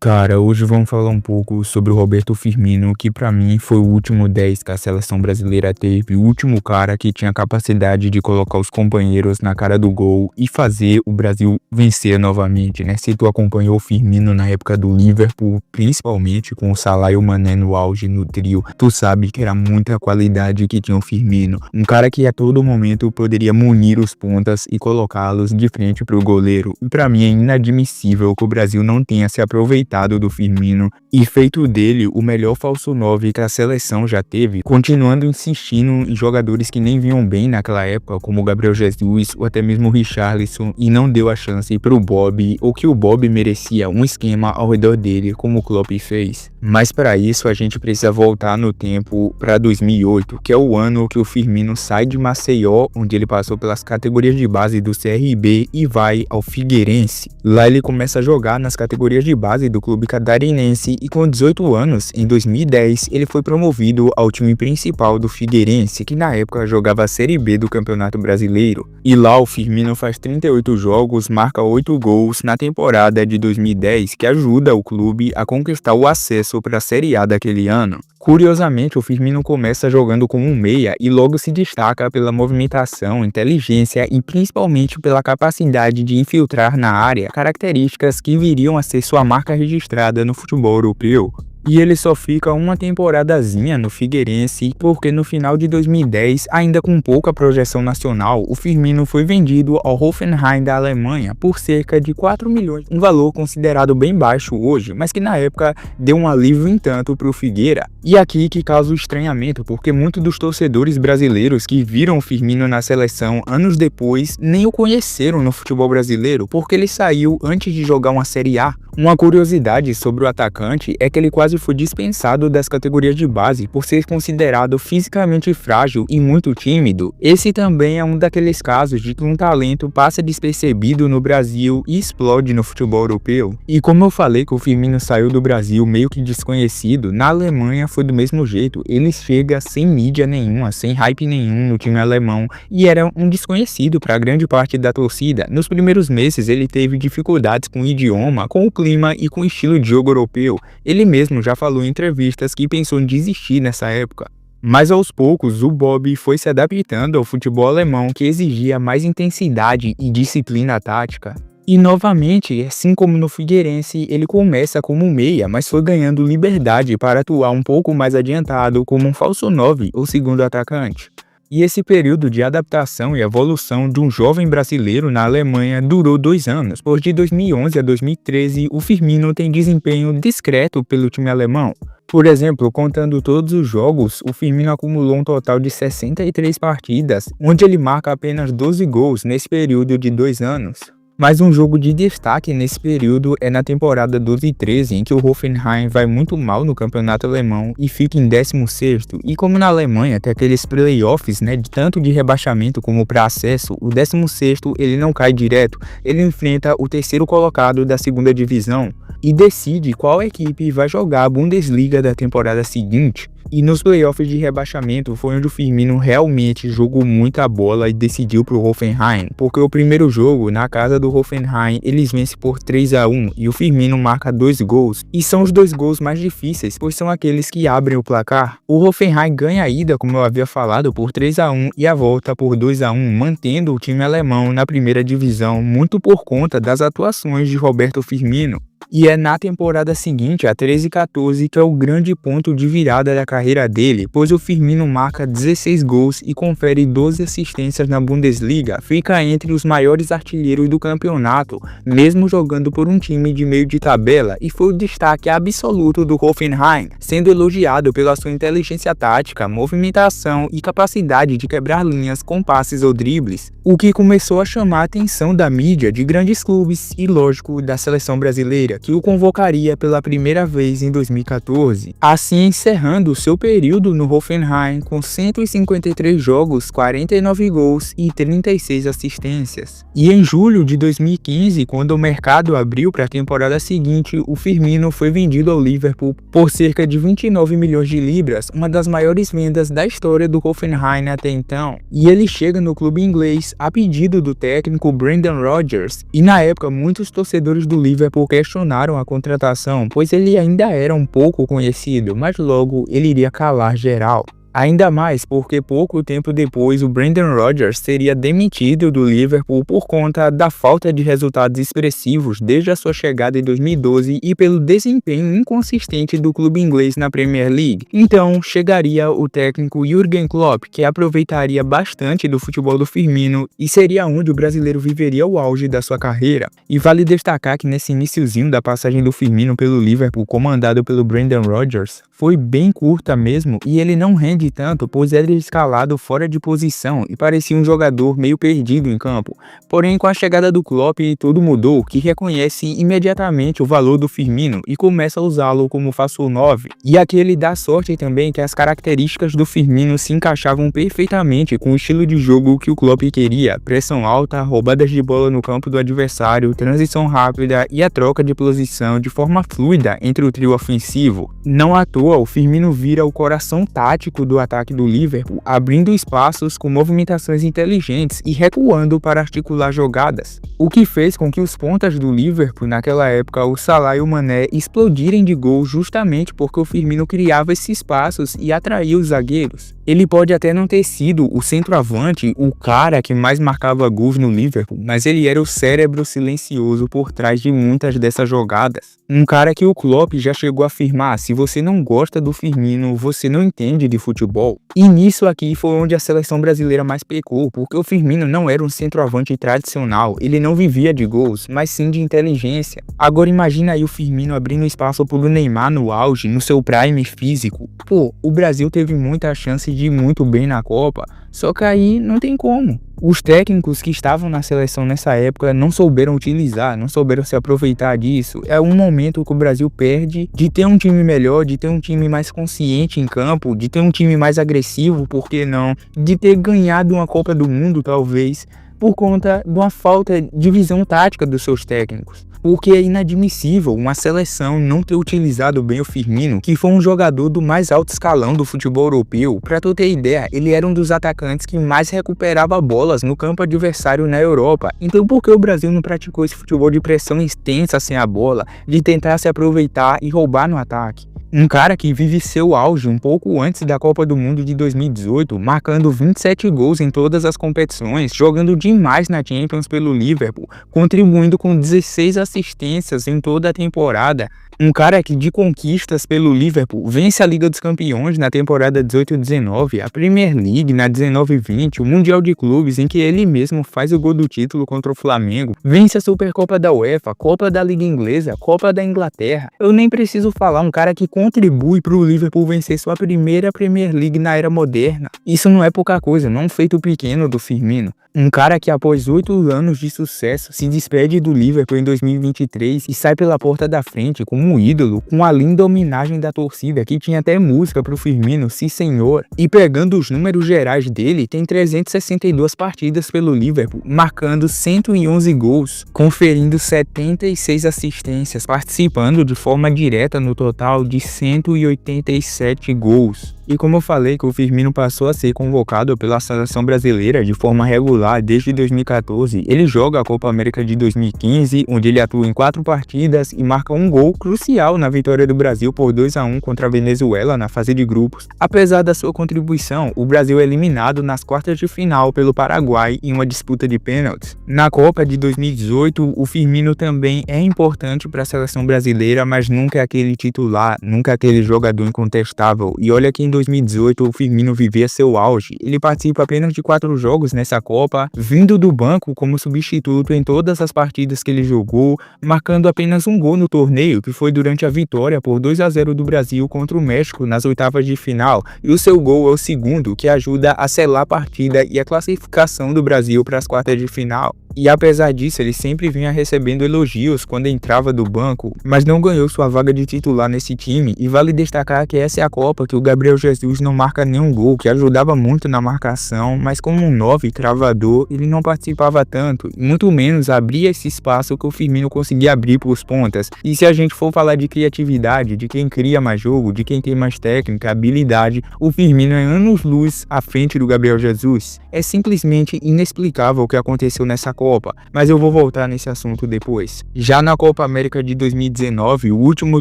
Cara, hoje vamos falar um pouco sobre o Roberto Firmino, que pra mim foi o último 10 que a seleção brasileira teve, o último cara que tinha a capacidade de colocar os companheiros na cara do gol e fazer o Brasil vencer novamente, né? Se tu acompanhou o Firmino na época do Liverpool, principalmente com o Salah e o Mané no auge, no trio, tu sabe que era muita qualidade que tinha o Firmino. Um cara que a todo momento poderia munir os pontas e colocá-los de frente pro goleiro. E pra mim é inadmissível que o Brasil não tenha se aproveitado do Firmino e feito dele o melhor falso 9 que a seleção já teve, continuando insistindo em jogadores que nem vinham bem naquela época, como o Gabriel Jesus ou até mesmo o Richarlison, e não deu a chance pro Bob, ou que o Bob merecia um esquema ao redor dele, como o Klopp fez. Mas para isso a gente precisa voltar no tempo para 2008, que é o ano que o Firmino sai de Maceió, onde ele passou pelas categorias de base do CRB e vai ao Figueirense. Lá ele começa a jogar nas categorias de base do clube catarinense e com 18 anos, em 2010, ele foi promovido ao time principal do Figueirense, que na época jogava a Série B do Campeonato Brasileiro. E lá o Firmino faz 38 jogos, marca 8 gols na temporada de 2010, que ajuda o clube a conquistar o acesso para a Série A daquele ano. Curiosamente, o Firmino começa jogando como um meia e logo se destaca pela movimentação, inteligência e principalmente pela capacidade de infiltrar na área, características que viriam a ser sua marca registrada no futebol europeu. E ele só fica uma temporadazinha no Figueirense porque no final de 2010, ainda com pouca projeção nacional, o Firmino foi vendido ao Hoffenheim da Alemanha por cerca de 4 milhões, um valor considerado bem baixo hoje, mas que na época deu um alívio em tanto para o Figueira. E aqui que causa o estranhamento, porque muitos dos torcedores brasileiros que viram o Firmino na seleção anos depois nem o conheceram no futebol brasileiro, porque ele saiu antes de jogar uma Série A. Uma curiosidade sobre o atacante é que ele quase foi dispensado das categorias de base por ser considerado fisicamente frágil e muito tímido. Esse também é um daqueles casos de que um talento passa despercebido no Brasil e explode no futebol europeu. E como eu falei que o Firmino saiu do Brasil meio que desconhecido, na Alemanha foi do mesmo jeito. Ele chega sem mídia nenhuma, sem hype nenhum no time alemão e era um desconhecido para grande parte da torcida. Nos primeiros meses ele teve dificuldades com o idioma, com o clima e com o estilo de jogo europeu. Ele mesmo já falou em entrevistas que pensou em desistir nessa época. Mas aos poucos o Bob foi se adaptando ao futebol alemão, que exigia mais intensidade e disciplina tática. E novamente, assim como no Figueirense, ele começa como meia, mas foi ganhando liberdade para atuar um pouco mais adiantado como um falso 9 ou segundo atacante. E esse período de adaptação e evolução de um jovem brasileiro na Alemanha durou 2 anos, pois de 2011 a 2013 o Firmino tem desempenho discreto pelo time alemão. Por exemplo, contando todos os jogos, o Firmino acumulou um total de 63 partidas, onde ele marca apenas 12 gols nesse período de 2 anos. Mas um jogo de destaque nesse período é na temporada 12 e 13, em que o Hoffenheim vai muito mal no campeonato alemão e fica em 16º. E como na Alemanha tem aqueles playoffs, né, de tanto de rebaixamento como para acesso, o 16º ele não cai direto, ele enfrenta o terceiro colocado da segunda divisão e decide qual equipe vai jogar a Bundesliga da temporada seguinte. E nos playoffs de rebaixamento foi onde o Firmino realmente jogou muita bola e decidiu pro Hoffenheim, porque o primeiro jogo, na casa do Hoffenheim, eles vencem por 3-1 e o Firmino marca 2 gols, e são os 2 gols mais difíceis, pois são aqueles que abrem o placar. O Hoffenheim ganha a ida, como eu havia falado, por 3-1 e a volta por 2-1, mantendo o time alemão na primeira divisão, muito por conta das atuações de Roberto Firmino. E é na temporada seguinte, a 13 e 14, que é o grande ponto de virada da carreira dele, pois o Firmino marca 16 gols e confere 12 assistências na Bundesliga, fica entre os maiores artilheiros do campeonato, mesmo jogando por um time de meio de tabela, e foi o destaque absoluto do Hoffenheim, sendo elogiado pela sua inteligência tática, movimentação e capacidade de quebrar linhas com passes ou dribles, o que começou a chamar a atenção da mídia de grandes clubes e, lógico, da seleção brasileira, que o convocaria pela primeira vez em 2014, assim encerrando seu período no Hoffenheim com 153 jogos, 49 gols e 36 assistências. E em julho de 2015, quando o mercado abriu para a temporada seguinte, o Firmino foi vendido ao Liverpool por cerca de 29 milhões de libras, uma das maiores vendas da história do Hoffenheim até então. E ele chega no clube inglês a pedido do técnico Brendan Rodgers, e na época muitos torcedores do Liverpool questionaram questionaram a contratação, pois ele ainda era um pouco conhecido, mas logo ele iria calar geral. Ainda mais porque pouco tempo depois o Brendan Rodgers seria demitido do Liverpool por conta da falta de resultados expressivos desde a sua chegada em 2012 e pelo desempenho inconsistente do clube inglês na Premier League. Então chegaria o técnico Jürgen Klopp, que aproveitaria bastante do futebol do Firmino e seria onde o brasileiro viveria o auge da sua carreira. E vale destacar que nesse iniciozinho da passagem do Firmino pelo Liverpool, comandado pelo Brendan Rodgers, foi bem curta mesmo e ele não rende tanto, pois era escalado fora de posição e parecia um jogador meio perdido em campo. Porém, com a chegada do Klopp, tudo mudou, que reconhece imediatamente o valor do Firmino e começa a usá-lo como falso 9. E aqui ele dá sorte também que as características do Firmino se encaixavam perfeitamente com o estilo de jogo que o Klopp queria: pressão alta, roubadas de bola no campo do adversário, transição rápida e a troca de posição de forma fluida entre o trio ofensivo. Não à toa, o Firmino vira o coração tático do ataque do Liverpool, abrindo espaços com movimentações inteligentes e recuando para articular jogadas, o que fez com que os pontas do Liverpool naquela época, o Salah e o Mané, explodirem de gol justamente porque o Firmino criava esses espaços e atraía os zagueiros. Ele pode até não ter sido o centroavante, o cara que mais marcava gols no Liverpool, mas ele era o cérebro silencioso por trás de muitas dessas jogadas. Um cara que o Klopp já chegou a afirmar: se você não gosta do Firmino, você não entende de futebol. E nisso aqui foi onde a seleção brasileira mais pecou, porque o Firmino não era um centroavante tradicional, ele não vivia de gols, mas sim de inteligência. Agora imagina aí o Firmino abrindo espaço pro Neymar no auge, no seu prime físico. Pô, o Brasil teve muita chance de ir muito bem na Copa, só que aí não tem como. Os técnicos que estavam na seleção nessa época não souberam utilizar, não souberam se aproveitar disso. É um momento que o Brasil perde de ter um time melhor, de ter um time mais consciente em campo, de ter um time mais agressivo, por que não? De ter ganhado uma Copa do Mundo, talvez, por conta de uma falta de visão tática dos seus técnicos. Porque é inadmissível uma seleção não ter utilizado bem o Firmino, que foi um jogador do mais alto escalão do futebol europeu. Pra tu ter ideia, ele era um dos atacantes que mais recuperava bolas no campo adversário na Europa. Então por que o Brasil não praticou esse futebol de pressão extensa sem a bola, de tentar se aproveitar e roubar no ataque? Um cara que vive seu auge um pouco antes da Copa do Mundo de 2018, marcando 27 gols em todas as competições, jogando demais na Champions pelo Liverpool, contribuindo com 16 assistências em toda a temporada. Um cara que de conquistas pelo Liverpool vence a Liga dos Campeões na temporada 18-19, a Premier League na 19-20, o Mundial de Clubes em que ele mesmo faz o gol do título contra o Flamengo, vence a Supercopa da UEFA, Copa da Liga Inglesa, Copa da Inglaterra. Eu nem preciso falar, um cara que contribui para o Liverpool vencer sua primeira Premier League na era moderna. Isso não é pouca coisa, não é um feito pequeno do Firmino. Um cara que após 8 anos de sucesso se despede do Liverpool em 2023 e sai pela porta da frente como um ídolo, com a linda homenagem da torcida, que tinha até música pro Firmino, sim senhor. E pegando os números gerais dele, tem 362 partidas pelo Liverpool, marcando 111 gols, conferindo 76 assistências, participando de forma direta no total de 187 gols. E como eu falei que o Firmino passou a ser convocado pela seleção brasileira de forma regular desde 2014, ele joga a Copa América de 2015, onde ele atua em 4 partidas e marca um gol crucial na vitória do Brasil por 2-1 contra a Venezuela na fase de grupos. Apesar da sua contribuição, o Brasil é eliminado nas quartas de final pelo Paraguai em uma disputa de pênaltis. Na Copa de 2018, o Firmino também é importante para a seleção brasileira, mas nunca é aquele titular, nunca é aquele jogador incontestável. E olha que em 2018 o Firmino vivia seu auge. Ele participa apenas de 4 jogos nessa Copa, vindo do banco como substituto em todas as partidas que ele jogou, marcando apenas um gol no torneio, que foi durante a vitória por 2-0 do Brasil contra o México nas oitavas de final, e o seu gol é o segundo, que ajuda a selar a partida e a classificação do Brasil para as quartas de final. E apesar disso, ele sempre vinha recebendo elogios quando entrava do banco, mas não ganhou sua vaga de titular nesse time. E vale destacar que essa é a Copa que o Gabriel Jesus não marca nenhum gol, que ajudava muito na marcação, mas como um 9 cravador, ele não participava tanto, e muito menos abria esse espaço que o Firmino conseguia abrir para os pontas. E se a gente for falar de criatividade, de quem cria mais jogo, de quem tem mais técnica, habilidade, o Firmino é anos-luz à frente do Gabriel Jesus. É simplesmente inexplicável o que aconteceu nessa Copa, mas eu vou voltar nesse assunto depois. Já na Copa América de 2019, o último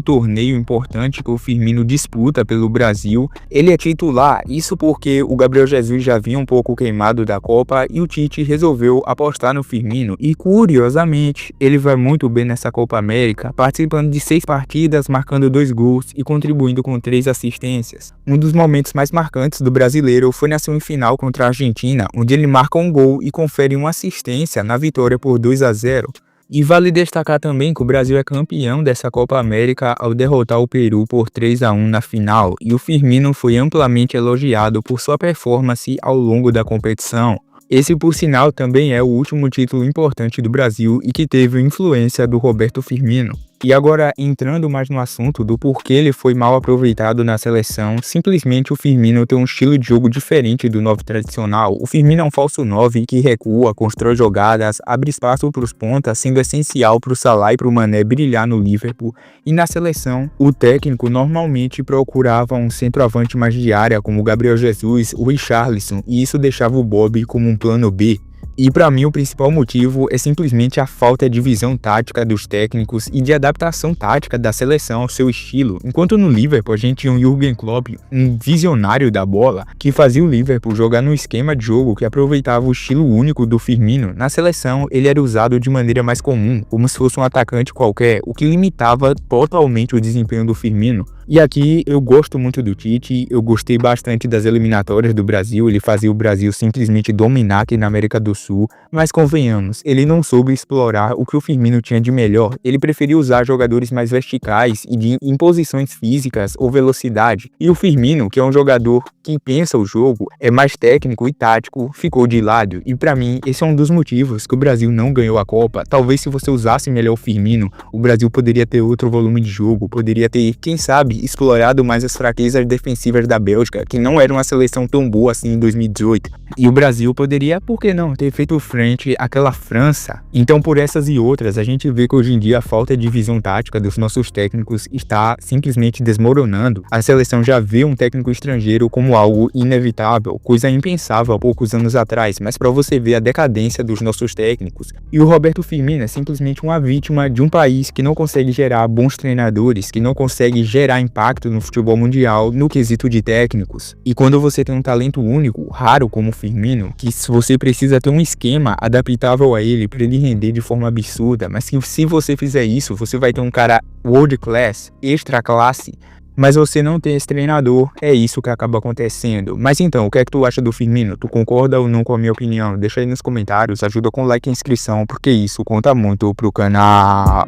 torneio importante que o Firmino disputa pelo Brasil, ele é titular, isso porque o Gabriel Jesus já vinha um pouco queimado da Copa e o Tite resolveu apostar no Firmino e, curiosamente, ele vai muito bem nessa Copa América, participando de 6 partidas, marcando 2 gols e contribuindo com 3 assistências. Um dos momentos mais marcantes do brasileiro foi na semifinal contra a Argentina, onde ele marca um gol e confere uma assistência na vitória por 2-0. E vale destacar também que o Brasil é campeão dessa Copa América ao derrotar o Peru por 3-1 na final, e o Firmino foi amplamente elogiado por sua performance ao longo da competição. Esse, por sinal, também é o último título importante do Brasil e que teve influência do Roberto Firmino. E agora, entrando mais no assunto do porquê ele foi mal aproveitado na seleção, simplesmente o Firmino tem um estilo de jogo diferente do 9 tradicional. O Firmino é um falso 9 que recua, constrói jogadas, abre espaço para os pontas, sendo essencial para o Salah e para o Mané brilhar no Liverpool. E na seleção, o técnico normalmente procurava um centroavante mais de área, como o Gabriel Jesus, o Richarlison, e isso deixava o Bob como um plano B. E para mim o principal motivo é simplesmente a falta de visão tática dos técnicos e de adaptação tática da seleção ao seu estilo. Enquanto no Liverpool a gente tinha um Jürgen Klopp, um visionário da bola, que fazia o Liverpool jogar num esquema de jogo que aproveitava o estilo único do Firmino, na seleção ele era usado de maneira mais comum, como se fosse um atacante qualquer, o que limitava totalmente o desempenho do Firmino. E aqui eu gosto muito do Tite, eu gostei bastante das eliminatórias do Brasil, ele fazia o Brasil simplesmente dominar aqui na América do Sul, mas convenhamos, ele não soube explorar o que o Firmino tinha de melhor, ele preferia usar jogadores mais verticais e de imposições físicas ou velocidade, e o Firmino, que é um jogador que pensa o jogo, é mais técnico e tático, ficou de lado, e pra mim esse é um dos motivos que o Brasil não ganhou a Copa. Talvez se você usasse melhor o Firmino, o Brasil poderia ter outro volume de jogo, poderia ter, quem sabe, explorado mais as fraquezas defensivas da Bélgica, que não era uma seleção tão boa assim em 2018. E o Brasil poderia, por que não, ter feito frente àquela França. Então, por essas e outras, a gente vê que hoje em dia a falta de visão tática dos nossos técnicos está simplesmente desmoronando. A seleção já vê um técnico estrangeiro como algo inevitável, coisa impensável há poucos anos atrás, mas para você ver a decadência dos nossos técnicos. E o Roberto Firmino é simplesmente uma vítima de um país que não consegue gerar bons treinadores, que não consegue gerar impacto no futebol mundial no quesito de técnicos. E quando você tem um talento único, raro como o Firmino, que você precisa ter um esquema adaptável a ele para ele render de forma absurda, mas que se você fizer isso, você vai ter um cara world class, extra classe, mas você não tem esse treinador, é isso que acaba acontecendo. Mas então, o que é que tu acha do Firmino? Tu concorda ou não com a minha opinião? Deixa aí nos comentários, ajuda com like e inscrição, porque isso conta muito pro canal.